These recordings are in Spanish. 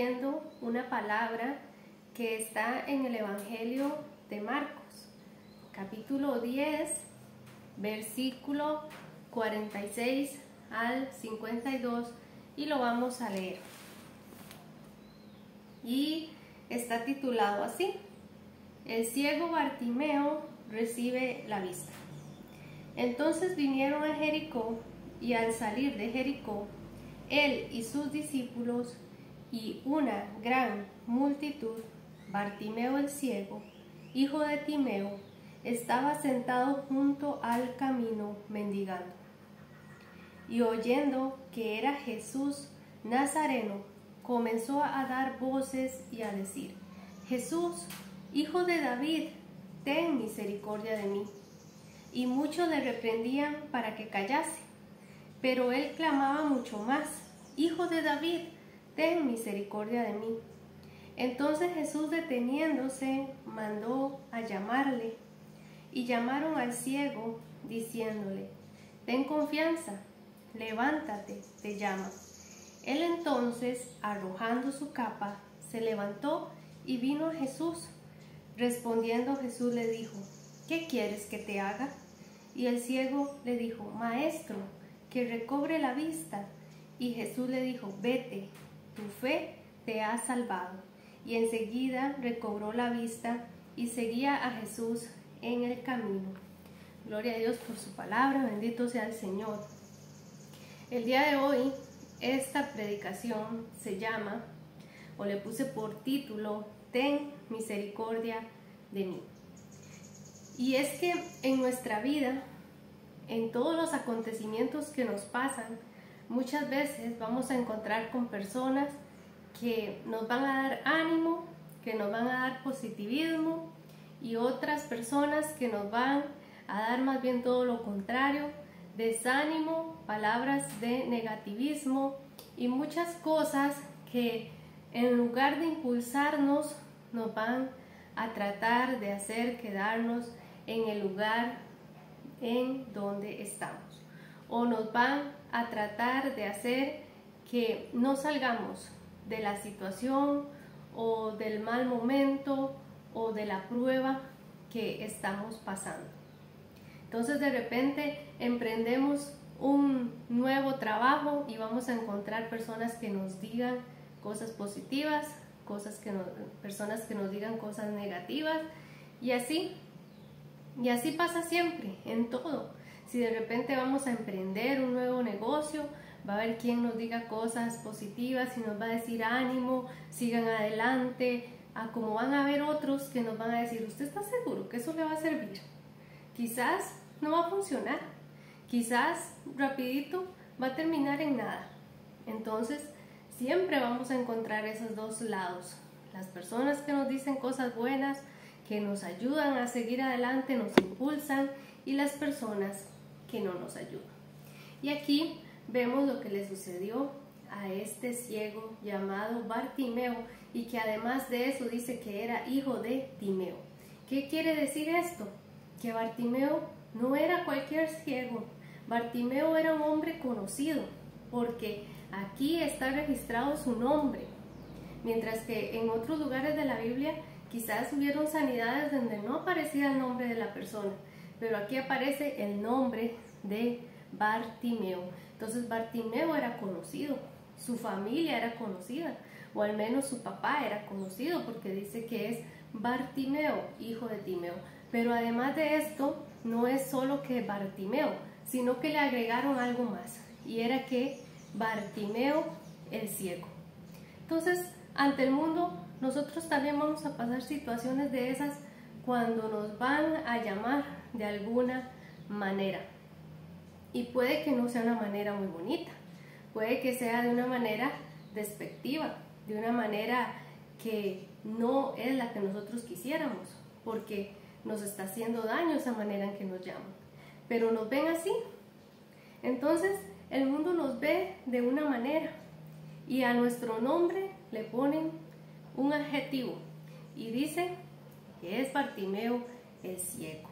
leyendo una palabra que está en el Evangelio de Marcos, capítulo 10, versículo 46 al 52, y lo vamos a leer. Y está titulado así: El ciego Bartimeo recibe la vista. Entonces vinieron a Jericó, y al salir de Jericó, él y sus discípulos y una gran multitud, Bartimeo el ciego, hijo de Timeo, estaba sentado junto al camino mendigando. Y oyendo que era Jesús Nazareno, comenzó a dar voces y a decir: Jesús, hijo de David, ten misericordia de mí. Y muchos le reprendían para que callase. Pero él clamaba mucho más: Hijo de David, ten misericordia de mí. Entonces Jesús, deteniéndose, mandó a llamarle. Y llamaron al ciego, diciéndole: Ten confianza, levántate, te llama. Él entonces, arrojando su capa, se levantó y vino a Jesús. Respondiendo Jesús le dijo: ¿Qué quieres que te haga? Y el ciego le dijo: Maestro, que recobre la vista. Y Jesús le dijo: Vete, tu fe te ha salvado. Y enseguida recobró la vista y seguía a Jesús en el camino. Gloria a Dios por su palabra, bendito sea el Señor. El día de hoy, esta predicación se llama, o le puse por título, Ten misericordia de mí. Y es que en nuestra vida, en todos los acontecimientos que nos pasan, muchas veces vamos a encontrar con personas que nos van a dar ánimo, que nos van a dar positivismo, y otras personas que nos van a dar más bien todo lo contrario, desánimo, palabras de negativismo y muchas cosas que en lugar de impulsarnos nos van a tratar de hacer quedarnos en el lugar en donde estamos, o nos van a tratar de hacer que no salgamos de la situación o del mal momento o de la prueba que estamos pasando. Entonces de repente emprendemos un nuevo trabajo y vamos a encontrar personas que nos digan cosas positivas, personas que nos digan cosas negativas, y así pasa siempre, en todo. Si de repente vamos a emprender un nuevo negocio, va a haber quien nos diga cosas positivas y nos va a decir ánimo, sigan adelante, como van a haber otros que nos van a decir: ¿usted está seguro que eso le va a servir? Quizás no va a funcionar, quizás rapidito va a terminar en nada. Entonces siempre vamos a encontrar esos dos lados: las personas que nos dicen cosas buenas, que nos ayudan a seguir adelante, nos impulsan, y las personas que no nos ayudan. Y aquí vemos lo que le sucedió a este ciego llamado Bartimeo, y que además de eso dice que era hijo de Timeo. ¿Qué quiere decir esto? Que Bartimeo no era cualquier ciego. Bartimeo era un hombre conocido, porque aquí está registrado su nombre, mientras que en otros lugares de la Biblia quizás hubieron sanidades donde no aparecía el nombre de la persona, pero aquí aparece el nombre de Bartimeo. Entonces Bartimeo era conocido, su familia era conocida, o al menos su papá era conocido, porque dice que es Bartimeo, hijo de Timeo. Pero además de esto, no es solo que Bartimeo, sino que le agregaron algo más, y era que Bartimeo el ciego. Entonces, ante el mundo, nosotros también vamos a pasar situaciones de esas cuando nos van a llamar de alguna manera. Y puede que no sea una manera muy bonita, puede que sea de una manera despectiva, de una manera que no es la que nosotros quisiéramos, porque nos está haciendo daño esa manera en que nos llaman. Pero nos ven así. Entonces el mundo nos ve de una manera, y a nuestro nombre le ponen un adjetivo, y dice que es Bartimeo el ciego.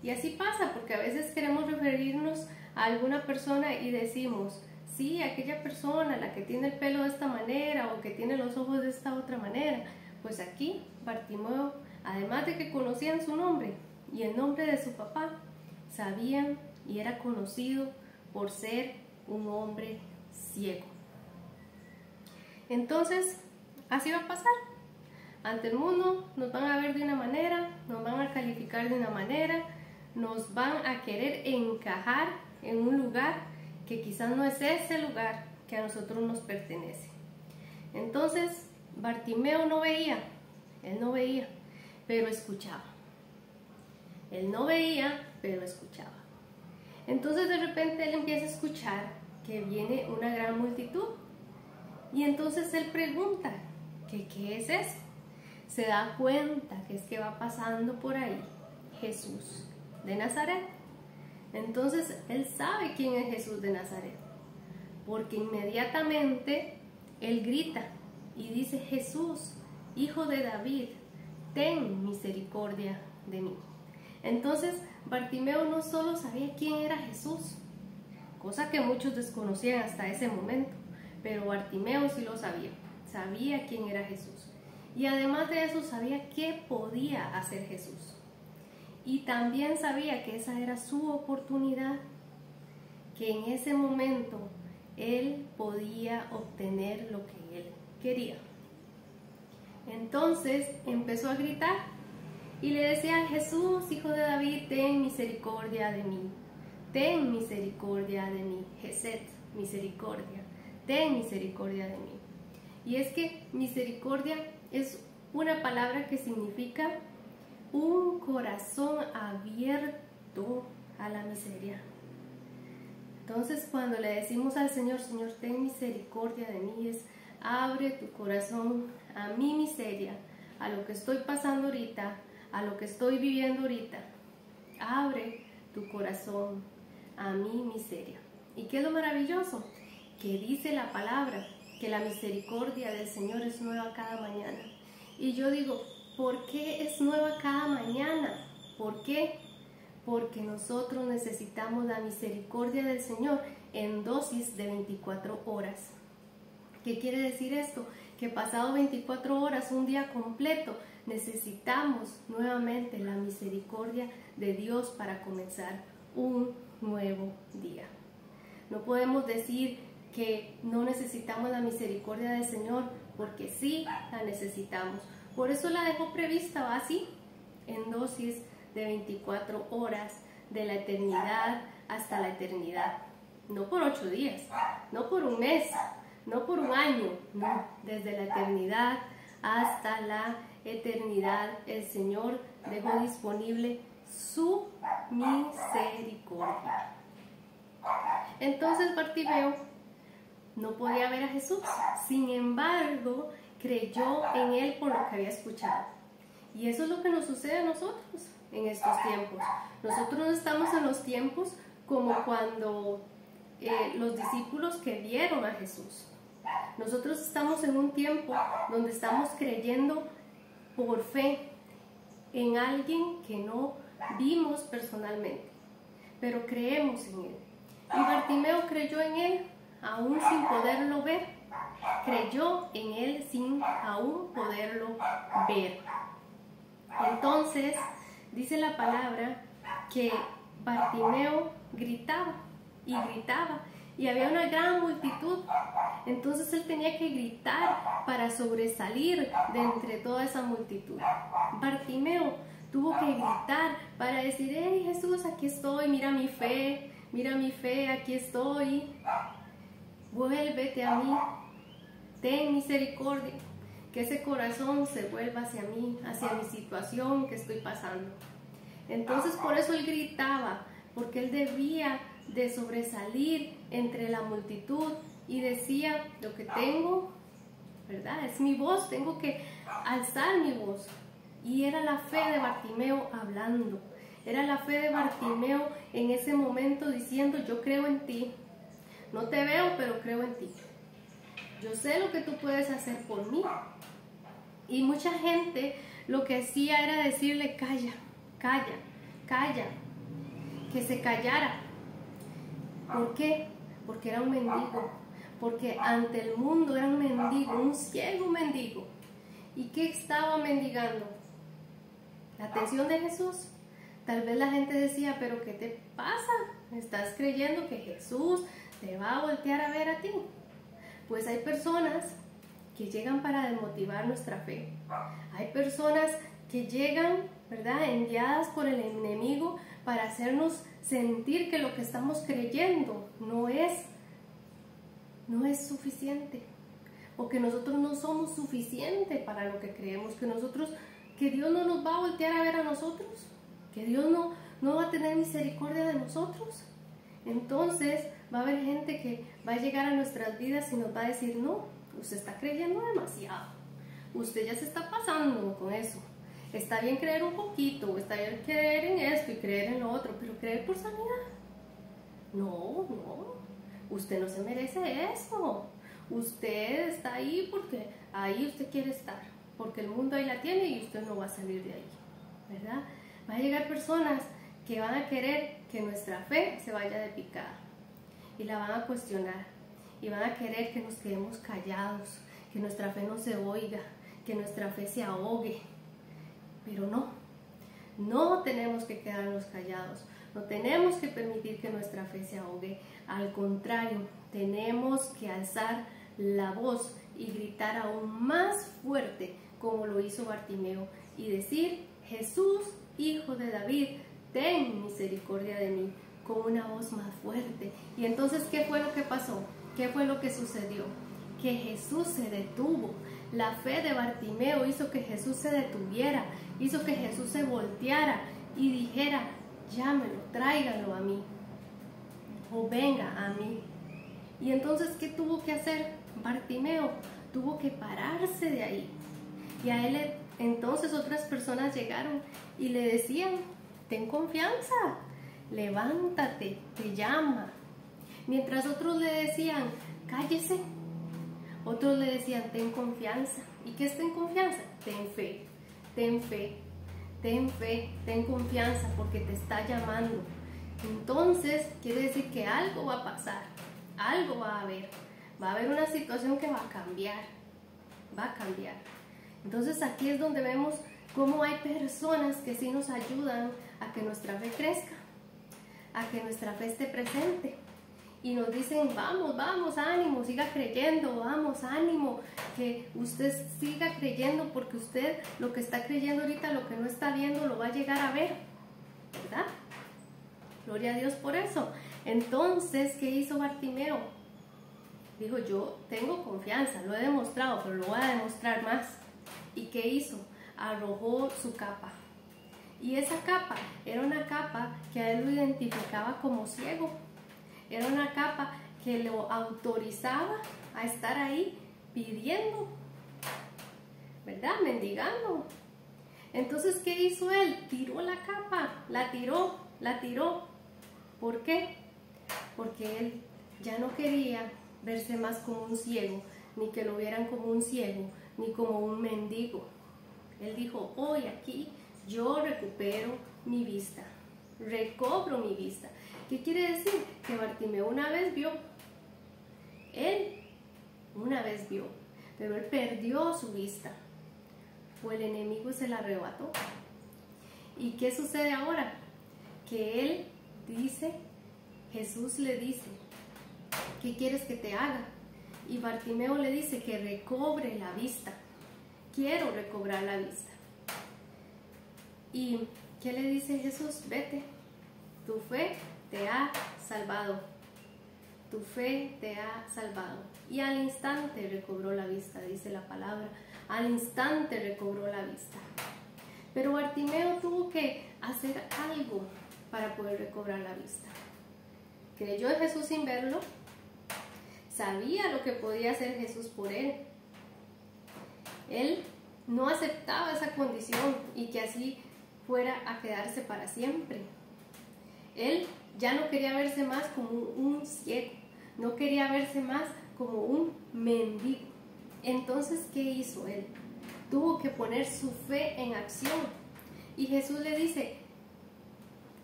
Y así pasa, porque a veces queremos referirnos a alguna persona y decimos: sí, aquella persona, la que tiene el pelo de esta manera o que tiene los ojos de esta otra manera. Pues aquí Bartimeo, además de que conocían su nombre y el nombre de su papá, sabían y era conocido por ser un hombre ciego. Entonces, así va a pasar. Ante el mundo nos van a ver de una manera, nos van a calificar de una manera, nos van a querer encajar en un lugar que quizás no es ese lugar que a nosotros nos pertenece. Entonces, Bartimeo no veía, él no veía, pero escuchaba. Él no veía, pero escuchaba. Entonces de repente él empieza a escuchar que viene una gran multitud. Y entonces él pregunta, ¿qué es eso? Se da cuenta que es que va pasando por ahí Jesús de Nazaret. Entonces él sabe quién es Jesús de Nazaret, porque inmediatamente él grita y dice: Jesús, hijo de David, ten misericordia de mí. Entonces Bartimeo no solo sabía quién era Jesús, cosa que muchos desconocían hasta ese momento, pero Bartimeo sí lo sabía, sabía quién era Jesús. Y además de eso sabía qué podía hacer Jesús. Y también sabía que esa era su oportunidad, que en ese momento él podía obtener lo que él quería. Entonces empezó a gritar y le decía: Jesús, hijo de David, ten misericordia de mí. Ten misericordia de mí. Geset, misericordia. Ten misericordia de mí. Y es que misericordia es una palabra que significa un corazón abierto a la miseria. Entonces, cuando le decimos al Señor: Señor, ten misericordia de mí, es abre tu corazón a mi miseria, a lo que estoy pasando ahorita, a lo que estoy viviendo ahorita. Abre tu corazón a mi miseria. ¿Y qué es lo maravilloso? Que dice la palabra que la misericordia del Señor es nueva cada mañana. Y yo digo, ¿por qué es nueva cada mañana? ¿Por qué? Porque nosotros necesitamos la misericordia del Señor en dosis de 24 horas. ¿Qué quiere decir esto? Que pasado 24 horas, un día completo, necesitamos nuevamente la misericordia de Dios para comenzar un nuevo día. No podemos decir que no necesitamos la misericordia del Señor, porque sí la necesitamos. Por eso la dejó prevista, ¿va? Así, en dosis de 24 horas, de la eternidad hasta la eternidad. No por 8 días, no por un mes, no por un año, no, desde la eternidad hasta la eternidad el Señor dejó disponible su misericordia. Entonces Bartimeo no podía ver a Jesús, sin embargo creyó en él por lo que había escuchado. Y eso es lo que nos sucede a nosotros en estos tiempos. Nosotros no estamos en los tiempos como cuando los discípulos que vieron a Jesús. Nosotros estamos en un tiempo donde estamos creyendo por fe en alguien que no vimos personalmente, pero creemos en él. Y Bartimeo creyó en él aún sin poderlo ver. Creyó en él sin aún poderlo ver. Entonces, dice la palabra que Bartimeo gritaba y gritaba, y había una gran multitud. Entonces él tenía que gritar para sobresalir de entre toda esa multitud. Bartimeo tuvo que gritar para decir: hey Jesús, aquí estoy, mira mi fe, aquí estoy, vuélvete a mí, ten misericordia, que ese corazón se vuelva hacia mí, hacia mi situación que estoy pasando. Entonces por eso él gritaba, porque él debía de sobresalir entre la multitud y decía: lo que tengo, ¿verdad? Es mi voz, tengo que alzar mi voz. Y era la fe de Bartimeo hablando, era la fe de Bartimeo en ese momento diciendo: yo creo en ti, no te veo, pero creo en ti. Yo sé lo que tú puedes hacer por mí. Y mucha gente lo que hacía era decirle: calla, calla, calla, que se callara. ¿Por qué? porque era un mendigo, porque ante el mundo era un mendigo, un ciego mendigo. ¿Y qué estaba mendigando? La atención de Jesús. Tal vez la gente decía, pero ¿qué te pasa? ¿Estás creyendo que Jesús te va a voltear a ver a ti? Pues hay personas que llegan para desmotivar nuestra fe. Hay personas que llegan, ¿verdad?, enviadas por el enemigo para hacernos sentir que lo que estamos creyendo no es suficiente, o que nosotros no somos suficientes para lo que creemos, que Dios no nos va a voltear a ver a nosotros, que Dios no va a tener misericordia de nosotros. Entonces va a haber gente que va a llegar a nuestras vidas y nos va a decir, no, usted está creyendo demasiado, usted ya se está pasando con eso. Está bien creer un poquito, está bien creer en esto y creer en lo otro, pero creer por sanidad, no, usted no se merece eso. Usted está ahí porque ahí usted quiere estar, porque el mundo ahí la tiene y usted no va a salir de ahí, ¿verdad? Va a llegar personas que van a querer que nuestra fe se vaya de picada y la van a cuestionar y van a querer que nos quedemos callados, que nuestra fe no se oiga, que nuestra fe se ahogue. Pero no tenemos que quedarnos callados, no tenemos que permitir que nuestra fe se ahogue. Al contrario, tenemos que alzar la voz y gritar aún más fuerte como lo hizo Bartimeo y decir, Jesús, hijo de David, ten misericordia de mí, con una voz más fuerte. Y entonces, ¿qué fue lo que pasó? ¿Qué fue lo que sucedió? Que Jesús se detuvo. La fe de Bartimeo hizo que Jesús se detuviera, hizo que Jesús se volteara y dijera, llámelo, tráiganlo a mí, o venga a mí. Y entonces, ¿qué tuvo que hacer Bartimeo? Tuvo que pararse de ahí. Y a él entonces otras personas llegaron y le decían, ten confianza, levántate, te llama. Mientras otros le decían, cállese, otros le decían, ten confianza. ¿Y qué es ten confianza? Ten fe, ten fe, ten fe, ten confianza porque te está llamando. Entonces quiere decir que algo va a pasar, algo va a haber una situación que va a cambiar. Entonces aquí es donde vemos cómo hay personas que sí nos ayudan a que nuestra fe crezca, a que nuestra fe esté presente. Y nos dicen, vamos, ánimo, siga creyendo, vamos, ánimo, que usted siga creyendo porque usted lo que está creyendo ahorita, lo que no está viendo, lo va a llegar a ver, ¿verdad? Gloria a Dios por eso. Entonces, ¿qué hizo Bartimeo? Dijo, yo tengo confianza, lo he demostrado, pero lo voy a demostrar más. ¿Y qué hizo? Arrojó su capa. Y esa capa era una capa que a él lo identificaba como ciego. Era una capa que lo autorizaba a estar ahí pidiendo, ¿verdad? Mendigando. Entonces, ¿qué hizo él? Tiró la capa, la tiró. ¿Por qué? Porque él ya no quería verse más como un ciego, ni que lo vieran como un ciego, ni como un mendigo. Él dijo, hoy aquí yo recupero mi vista, recobro mi vista. ¿Qué quiere decir? Que Bartimeo una vez vio, pero él perdió su vista, o el enemigo se la arrebató. ¿Y qué sucede ahora? Que él dice, Jesús le dice, ¿qué quieres que te haga? Y Bartimeo le dice que recobre la vista. Quiero recobrar la vista. ¿Y qué le dice Jesús? Vete, tu fe te ha salvado. Tu fe te ha salvado. Y al instante recobró la vista, dice la palabra. Al instante recobró la vista. Pero Bartimeo tuvo que hacer algo para poder recobrar la vista. Creyó en Jesús sin verlo. Sabía lo que podía hacer Jesús por él. Él no aceptaba esa condición y que así fuera a quedarse para siempre. Él ya no quería verse más como un ciego, no quería verse más como un mendigo. Entonces, ¿qué hizo él? Tuvo que poner su fe en acción. Y Jesús le dice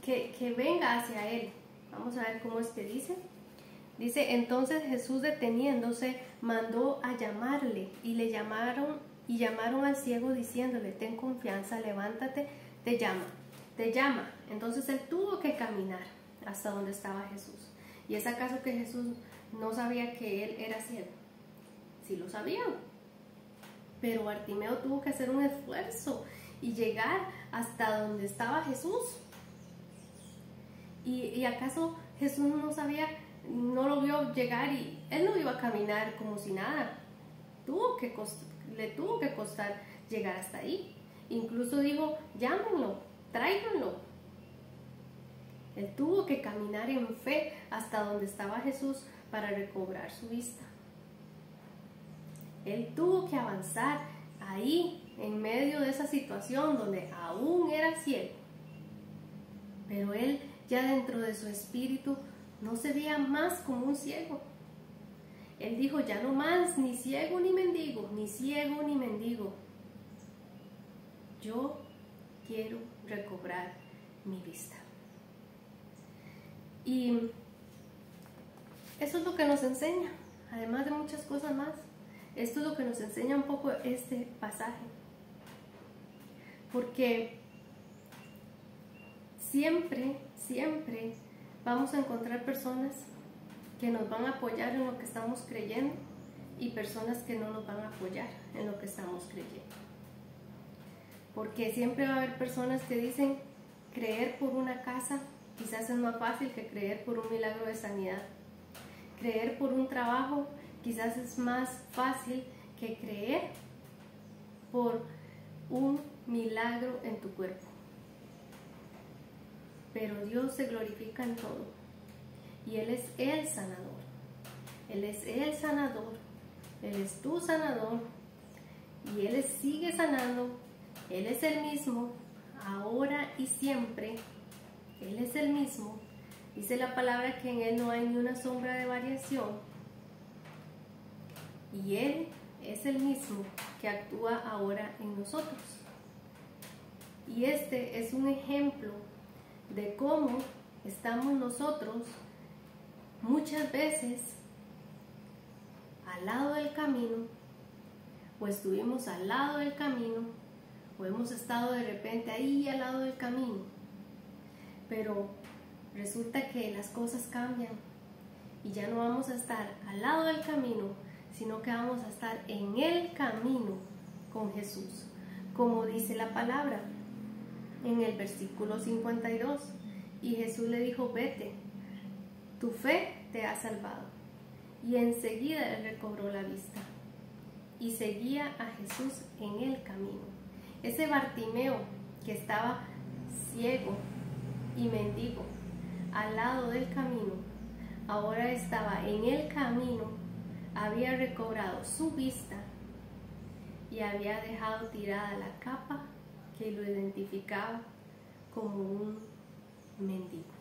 que venga hacia él. Vamos a ver cómo es que dice. Dice, entonces Jesús deteniéndose mandó a llamarle y llamaron al ciego diciéndole, ten confianza, levántate, te llama. Entonces él tuvo que caminar hasta donde estaba Jesús. ¿Y es acaso que Jesús no sabía que él era ciego? Sí lo sabía. Pero Bartimeo tuvo que hacer un esfuerzo y llegar hasta donde estaba Jesús. ¿Y acaso Jesús no sabía, no lo vio llegar y él no iba a caminar como si nada? Le tuvo que costar llegar hasta ahí. Incluso dijo, llámenlo, tráiganlo. Él tuvo que caminar en fe hasta donde estaba Jesús para recobrar su vista. Él tuvo que avanzar ahí, en medio de esa situación donde aún era ciego. Pero él, ya dentro de su espíritu, no se veía más como un ciego. Él dijo, ya no más, ni ciego ni mendigo, ni ciego ni mendigo. Yo quiero recobrar mi vista. Y eso es lo que nos enseña, además de muchas cosas más. Esto es lo que nos enseña un poco este pasaje. Porque siempre vamos a encontrar personas que nos van a apoyar en lo que estamos creyendo y personas que no nos van a apoyar en lo que estamos creyendo. Porque siempre va a haber personas que dicen, creer por una casa quizás es más fácil que creer por un milagro de sanidad. Creer por un trabajo quizás es más fácil que creer por un milagro en tu cuerpo. Pero Dios se glorifica en todo. Y Él es el sanador. Él es el sanador. Él es tu sanador. Y Él sigue sanando. Él es el mismo, ahora y siempre. Él es el mismo. Dice la palabra que en Él no hay ni una sombra de variación. Y Él es el mismo que actúa ahora en nosotros. Y este es un ejemplo de cómo estamos nosotros muchas veces al lado del camino, o estuvimos al lado del camino, o hemos estado de repente ahí al lado del camino, pero resulta que las cosas cambian y ya no vamos a estar al lado del camino, sino que vamos a estar en el camino con Jesús, como dice la palabra en el versículo 52. Y Jesús le dijo, vete, tu fe te ha salvado. Y enseguida él recobró la vista y seguía a Jesús en el camino. Ese Bartimeo que estaba ciego y mendigo al lado del camino, ahora estaba en el camino, había recobrado su vista y había dejado tirada la capa que lo identificaba como un mendigo.